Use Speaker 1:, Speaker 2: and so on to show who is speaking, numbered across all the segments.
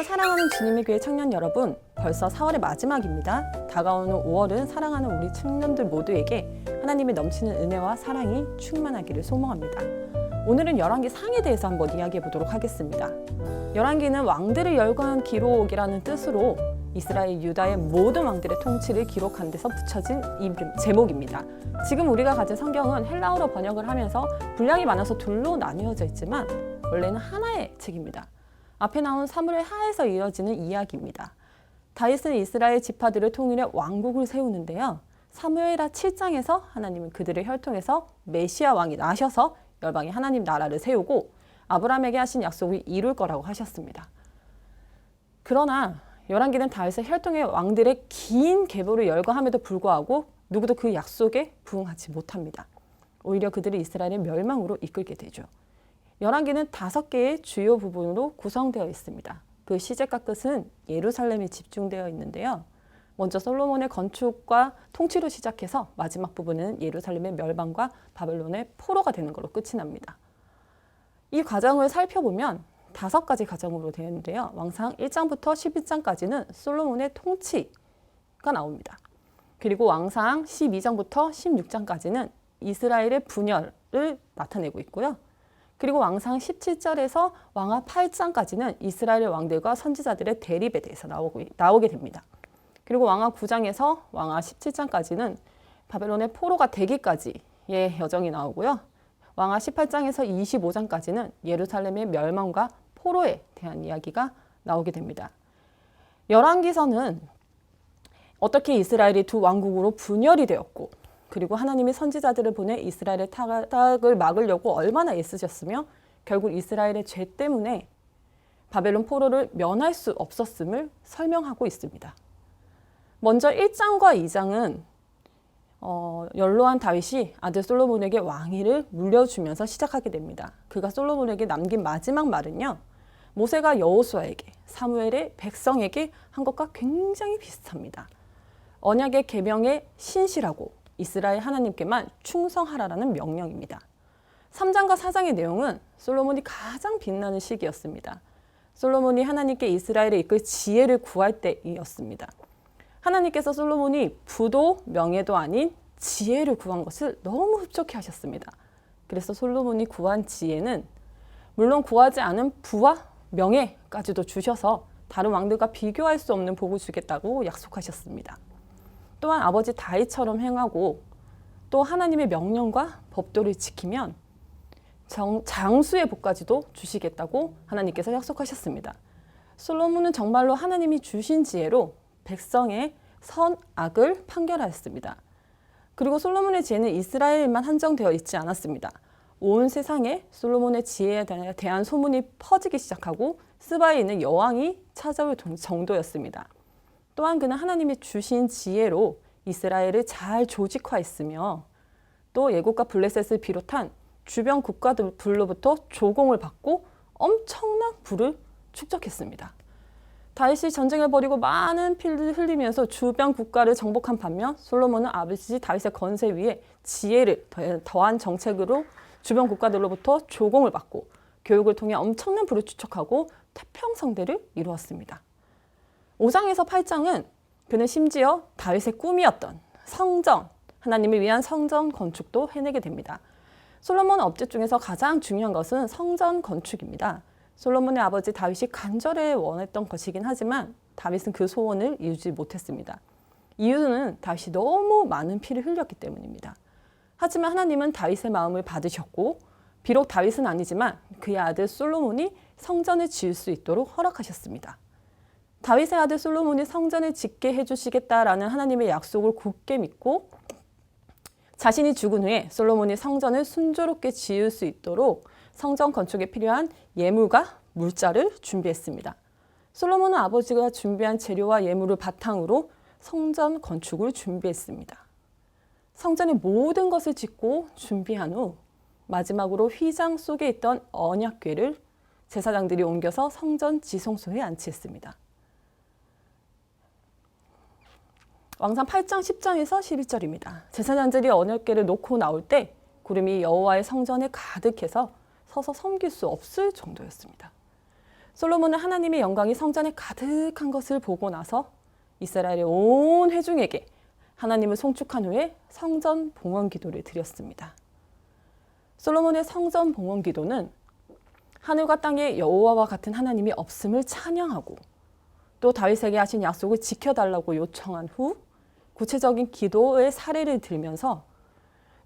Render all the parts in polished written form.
Speaker 1: 사랑하는 주님의 교회 청년 여러분, 벌써 4월의 마지막입니다. 다가오는 5월은 사랑하는 우리 청년들 모두에게 하나님의 넘치는 은혜와 사랑이 충만하기를 소망합니다. 오늘은 열왕기 상에 대해서 한번 이야기해 보도록 하겠습니다. 열왕기는 왕들을 열거한 기록이라는 뜻으로 이스라엘 유다의 모든 왕들의 통치를 기록한 데서 붙여진 제목입니다. 지금 우리가 가진 성경은 헬라어로 번역을 하면서 분량이 많아서 둘로 나뉘어져 있지만 원래는 하나의 책입니다. 앞에 나온 사무엘 하에서 이어지는 이야기입니다. 다윗은 이스라엘 지파들을 통일해 왕국을 세우는데요. 사무엘하 7장에서 하나님은 그들을 혈통해서 메시아 왕이 나셔서 열방의 하나님 나라를 세우고 아브라함에게 하신 약속을 이룰 거라고 하셨습니다. 그러나 열왕기는 다윗의 혈통의 왕들의 긴 계보를 열거함에도 불구하고 누구도 그 약속에 부응하지 못합니다. 오히려 그들이 이스라엘의 멸망으로 이끌게 되죠. 열왕기는 5개의 주요 부분으로 구성되어 있습니다. 그 시작과 끝은 예루살렘에 집중되어 있는데요. 먼저 솔로몬의 건축과 통치로 시작해서 마지막 부분은 예루살렘의 멸망과 바벨론의 포로가 되는 걸로 끝이 납니다. 이 과정을 살펴보면 5가지 과정으로 되는데요. 왕상 1장부터 11장까지는 솔로몬의 통치가 나옵니다. 그리고 왕상 12장부터 16장까지는 이스라엘의 분열을 나타내고 있고요. 그리고 왕상 17절에서 왕하 8장까지는 이스라엘 왕들과 선지자들의 대립에 대해서 나오게 됩니다. 그리고 왕하 9장에서 왕하 17장까지는 바벨론의 포로가 되기까지의 여정이 나오고요. 왕하 18장에서 25장까지는 예루살렘의 멸망과 포로에 대한 이야기가 나오게 됩니다. 열왕기서는 어떻게 이스라엘이 두 왕국으로 분열이 되었고 그리고 하나님이 선지자들을 보내 이스라엘의 타락을 막으려고 얼마나 애쓰셨으며 결국 이스라엘의 죄 때문에 바벨론 포로를 면할 수 없었음을 설명하고 있습니다. 먼저 1장과 2장은 연로한 다윗이 아들 솔로몬에게 왕위를 물려주면서 시작하게 됩니다. 그가 솔로몬에게 남긴 마지막 말은요. 모세가 여호수아에게, 사무엘의 백성에게 한 것과 굉장히 비슷합니다. 언약의 계명에 신실하고 이스라엘 하나님께만 충성하라라는 명령입니다. 3장과 4장의 내용은 솔로몬이 가장 빛나는 시기였습니다. 솔로몬이 하나님께 이스라엘을 이끌 지혜를 구할 때이었습니다. 하나님께서 솔로몬이 부도 명예도 아닌 지혜를 구한 것을 너무 흡족해 하셨습니다. 그래서 솔로몬이 구한 지혜는 물론 구하지 않은 부와 명예까지도 주셔서 다른 왕들과 비교할 수 없는 복을 주겠다고 약속하셨습니다. 또한 아버지 다윗처럼 행하고 또 하나님의 명령과 법도를 지키면 장수의 복까지도 주시겠다고 하나님께서 약속하셨습니다. 솔로몬은 정말로 하나님이 주신 지혜로 백성의 선악을 판결하였습니다. 그리고 솔로몬의 지혜는 이스라엘만 한정되어 있지 않았습니다. 온 세상에 솔로몬의 지혜에 대한 소문이 퍼지기 시작하고 스바에 있는 여왕이 찾아올 정도였습니다. 또한 그는 하나님이 주신 지혜로 이스라엘을 잘 조직화했으며 또 예국과 블레셋을 비롯한 주변 국가들로부터 조공을 받고 엄청난 부를 축적했습니다. 다윗이 전쟁을 벌이고 많은 피를 흘리면서 주변 국가를 정복한 반면 솔로몬은 아버지 다윗의 건세 위에 지혜를 더한 정책으로 주변 국가들로부터 조공을 받고 교육을 통해 엄청난 부를 축적하고 태평성대를 이루었습니다. 5장에서 8장은 그는 심지어 다윗의 꿈이었던 성전, 하나님을 위한 성전 건축도 해내게 됩니다. 솔로몬의 업적 중에서 가장 중요한 것은 성전 건축입니다. 솔로몬의 아버지 다윗이 간절히 원했던 것이긴 하지만 다윗은 그 소원을 이루지 못했습니다. 이유는 다윗이 너무 많은 피를 흘렸기 때문입니다. 하지만 하나님은 다윗의 마음을 받으셨고 비록 다윗은 아니지만 그의 아들 솔로몬이 성전을 지을 수 있도록 허락하셨습니다. 다윗의 아들 솔로몬이 성전을 짓게 해주시겠다라는 하나님의 약속을 굳게 믿고 자신이 죽은 후에 솔로몬이 성전을 순조롭게 지을 수 있도록 성전 건축에 필요한 예물과 물자를 준비했습니다. 솔로몬은 아버지가 준비한 재료와 예물을 바탕으로 성전 건축을 준비했습니다. 성전의 모든 것을 짓고 준비한 후 마지막으로 휘장 속에 있던 언약궤를 제사장들이 옮겨서 성전 지성소에 안치했습니다. 왕상 8장 10장에서 12절입니다. 제사장들이 언약궤를 놓고 나올 때 구름이 여호와의 성전에 가득해서 서서 섬길 수 없을 정도였습니다. 솔로몬은 하나님의 영광이 성전에 가득한 것을 보고 나서 이스라엘의 온 회중에게 하나님을 송축한 후에 성전 봉헌 기도를 드렸습니다. 솔로몬의 성전 봉헌 기도는 하늘과 땅에 여호와와 같은 하나님이 없음을 찬양하고 또 다윗에게 하신 약속을 지켜달라고 요청한 후 구체적인 기도의 사례를 들면서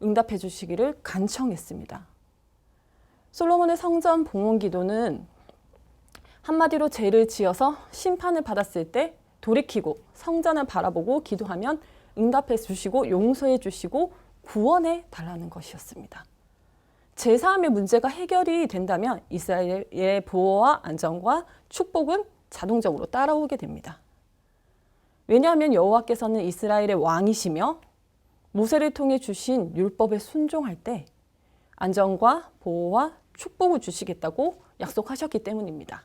Speaker 1: 응답해 주시기를 간청했습니다. 솔로몬의 성전 봉헌 기도는 한마디로 죄를 지어서 심판을 받았을 때 돌이키고 성전을 바라보고 기도하면 응답해 주시고 용서해 주시고 구원해 달라는 것이었습니다. 제사함의 문제가 해결이 된다면 이스라엘의 보호와 안정과 축복은 자동적으로 따라오게 됩니다. 왜냐하면 여호와께서는 이스라엘의 왕이시며 모세를 통해 주신 율법에 순종할 때 안정과 보호와 축복을 주시겠다고 약속하셨기 때문입니다.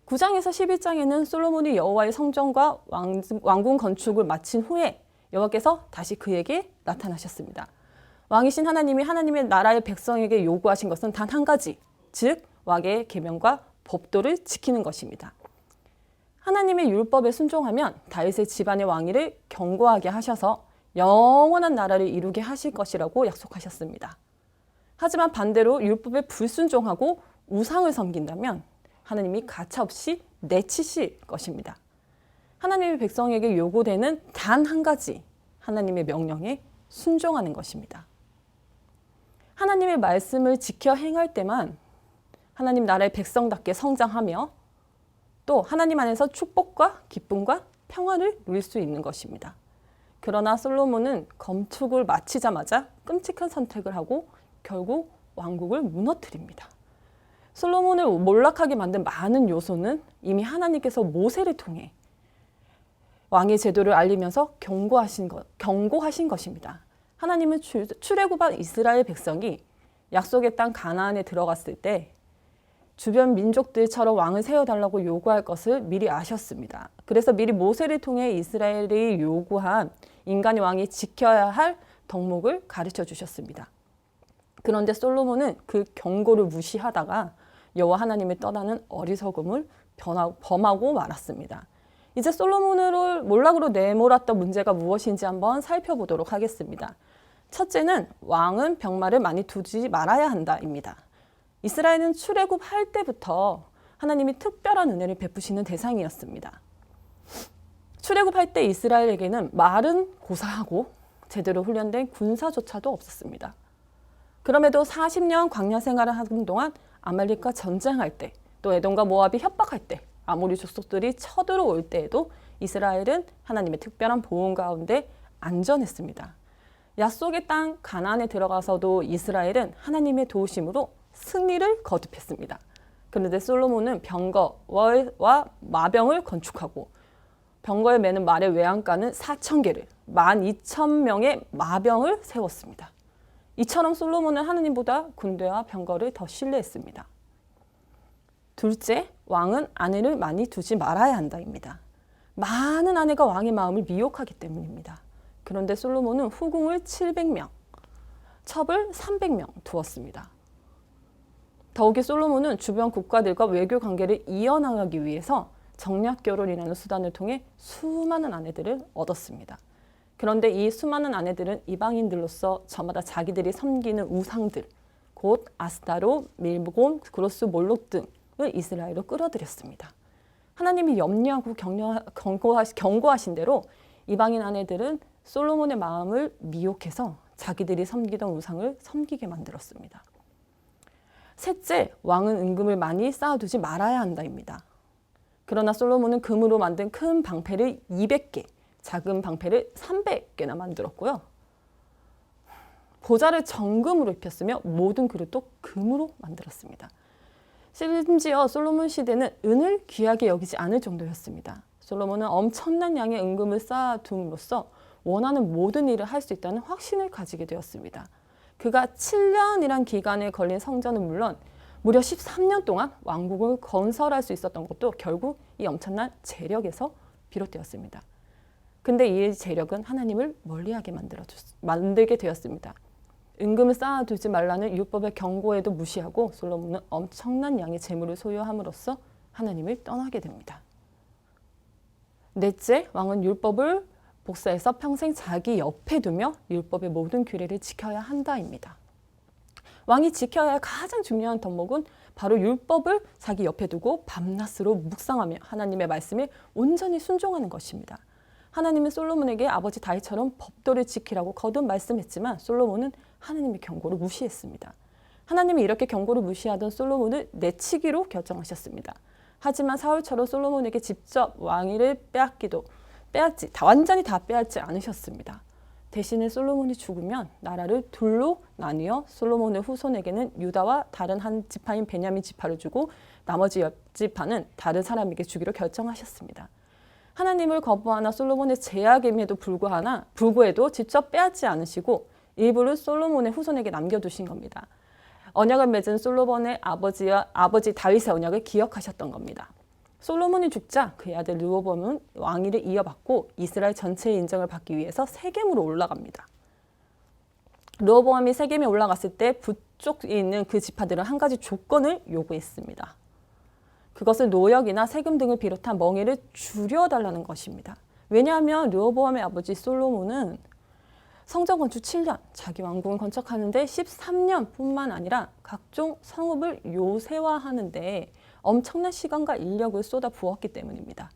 Speaker 1: 9장에서 11장에는 솔로몬이 여호와의 성전과 왕궁 건축을 마친 후에 여호와께서 다시 그에게 나타나셨습니다. 왕이신 하나님이 하나님의 나라의 백성에게 요구하신 것은 단 한 가지, 즉 왕의 계명과 법도를 지키는 것입니다. 하나님의 율법에 순종하면 다윗의 집안의 왕위를 견고하게 하셔서 영원한 나라를 이루게 하실 것이라고 약속하셨습니다. 하지만 반대로 율법에 불순종하고 우상을 섬긴다면 하나님이 가차없이 내치실 것입니다. 하나님의 백성에게 요구되는 단 한 가지, 하나님의 명령에 순종하는 것입니다. 하나님의 말씀을 지켜 행할 때만 하나님 나라의 백성답게 성장하며 또 하나님 안에서 축복과 기쁨과 평안을 누릴 수 있는 것입니다. 그러나 솔로몬은 건축을 마치자마자 끔찍한 선택을 하고 결국 왕국을 무너뜨립니다. 솔로몬을 몰락하게 만든 많은 요소는 이미 하나님께서 모세를 통해 왕의 제도를 알리면서 경고하신 것입니다. 하나님은 출애굽한 이스라엘 백성이 약속의 땅 가나안에 들어갔을 때 주변 민족들처럼 왕을 세워달라고 요구할 것을 미리 아셨습니다. 그래서 미리 모세를 통해 이스라엘이 요구한 인간의 왕이 지켜야 할 덕목을 가르쳐 주셨습니다. 그런데 솔로몬은 그 경고를 무시하다가 여호와 하나님을 떠나는 어리석음을 범하고 말았습니다. 이제 솔로몬을 몰락으로 내몰았던 문제가 무엇인지 한번 살펴보도록 하겠습니다. 첫째는 왕은 병마를 많이 두지 말아야 한다입니다. 이스라엘은 출애굽할 때부터 하나님이 특별한 은혜를 베푸시는 대상이었습니다. 출애굽할 때 이스라엘에게는 말은 고사하고 제대로 훈련된 군사조차도 없었습니다. 그럼에도 40년 광야 생활을 하는 동안 아말렉과 전쟁할 때, 또 에돔과 모압이 협박할 때, 아모리 족속들이 쳐들어올 때에도 이스라엘은 하나님의 특별한 보호 가운데 안전했습니다. 약속의 땅 가나안에 들어가서도 이스라엘은 하나님의 도우심으로 승리를 거듭했습니다. 그런데 솔로몬은 병거와 마병을 건축하고 병거에 매는 말의 외양간은 4,000개를 12,000명의 마병을 세웠습니다. 이처럼 솔로몬은 하나님보다 군대와 병거를 더 신뢰했습니다. 둘째, 왕은 아내를 많이 두지 말아야 한다입니다. 많은 아내가 왕의 마음을 미혹하기 때문입니다. 그런데 솔로몬은 후궁을 700명, 첩을 300명 두었습니다. 더욱이 솔로몬은 주변 국가들과 외교 관계를 이어나가기 위해서 정략 결혼이라는 수단을 통해 수많은 아내들을 얻었습니다. 그런데 이 수많은 아내들은 이방인들로서 저마다 자기들이 섬기는 우상들, 곧 아스타로, 밀본, 그로스, 몰록 등을 이스라엘로 끌어들였습니다. 하나님이 염려하고 경고하신 대로 이방인 아내들은 솔로몬의 마음을 미혹해서 자기들이 섬기던 우상을 섬기게 만들었습니다. 셋째, 왕은 은금을 많이 쌓아두지 말아야 한다입니다. 그러나 솔로몬은 금으로 만든 큰 방패를 200개, 작은 방패를 300개나 만들었고요. 보좌를 정금으로 입혔으며 모든 그릇도 금으로 만들었습니다. 심지어 솔로몬 시대는 은을 귀하게 여기지 않을 정도였습니다. 솔로몬은 엄청난 양의 은금을 쌓아둠으로써 원하는 모든 일을 할 수 있다는 확신을 가지게 되었습니다. 그가 7년이란 기간에 걸린 성전은 물론 무려 13년 동안 왕국을 건설할 수 있었던 것도 결국 이 엄청난 재력에서 비롯되었습니다. 근데 이 재력은 하나님을 멀리하게 만들게 되었습니다. 은금을 쌓아두지 말라는 율법의 경고에도 무시하고 솔로몬은 엄청난 양의 재물을 소유함으로써 하나님을 떠나게 됩니다. 넷째, 왕은 율법을 복사해서 평생 자기 옆에 두며 율법의 모든 규례를 지켜야 한다입니다. 왕이 지켜야 할 가장 중요한 덕목은 바로 율법을 자기 옆에 두고 밤낮으로 묵상하며 하나님의 말씀에 온전히 순종하는 것입니다. 하나님은 솔로몬에게 아버지 다윗처럼 법도를 지키라고 거듭 말씀했지만 솔로몬은 하나님의 경고를 무시했습니다. 하나님이 이렇게 경고를 무시하던 솔로몬을 내치기로 결정하셨습니다. 하지만 사울처럼 솔로몬에게 직접 왕위를 완전히 다 빼앗지 않으셨습니다. 대신에 솔로몬이 죽으면 나라를 둘로 나뉘어 솔로몬의 후손에게는 유다와 다른 한 지파인 베냐민 지파를 주고 나머지 옆 지파는 다른 사람에게 주기로 결정하셨습니다. 하나님을 거부하나 솔로몬의 제약임에도 불구해도 직접 빼앗지 않으시고 일부를 솔로몬의 후손에게 남겨두신 겁니다. 언약을 맺은 솔로몬의 아버지 다윗의 언약을 기억하셨던 겁니다. 솔로몬이 죽자 그의 아들 르호보암은 왕위를 이어받고 이스라엘 전체의 인정을 받기 위해서 세겜으로 올라갑니다. 르호보암이 세겜에 올라갔을 때 북쪽에 있는 그 지파들은 한 가지 조건을 요구했습니다. 그것은 노역이나 세금 등을 비롯한 멍해를 줄여달라는 것입니다. 왜냐하면 르호보암의 아버지 솔로몬은 성전 건축 7년, 자기 왕궁을 건축하는데 13년뿐만 아니라 각종 성읍을 요새화하는 데 엄청난 시간과 인력을 쏟아 부었기 때문입니다.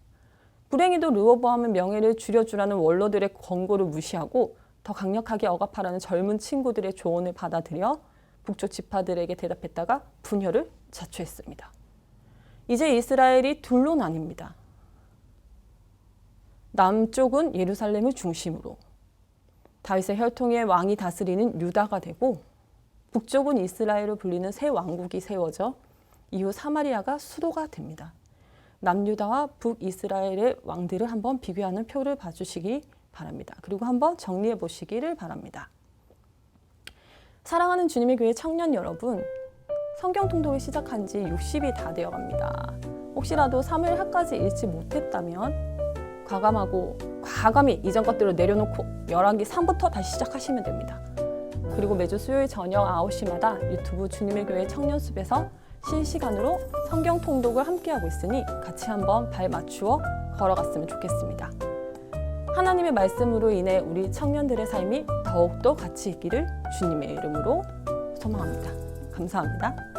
Speaker 1: 불행히도 르호보암은 명예를 줄여주라는 원로들의 권고를 무시하고 더 강력하게 억압하라는 젊은 친구들의 조언을 받아들여 북쪽 지파들에게 대답했다가 분열을 자초했습니다. 이제 이스라엘이 둘로 나뉩니다. 남쪽은 예루살렘을 중심으로 다윗의 혈통의 왕이 다스리는 유다가 되고 북쪽은 이스라엘로 불리는 새 왕국이 세워져 이후 사마리아가 수도가 됩니다. 남유다와 북이스라엘의 왕들을 한번 비교하는 표를 봐주시기 바랍니다. 그리고 한번 정리해 보시기를 바랍니다. 사랑하는 주님의 교회 청년 여러분, 성경 통독을 시작한 지 60이 다 되어 갑니다. 혹시라도 사무엘하까지 읽지 못했다면 과감히 이전 것들을 내려놓고 열왕기 3부터 다시 시작하시면 됩니다. 그리고 매주 수요일 저녁 9시마다 유튜브 주님의 교회 청년숲에서 실시간으로 성경 통독을 함께하고 있으니 같이 한번 발 맞추어 걸어갔으면 좋겠습니다. 하나님의 말씀으로 인해 우리 청년들의 삶이 더욱더 가치 있기를 주님의 이름으로 소망합니다. 감사합니다.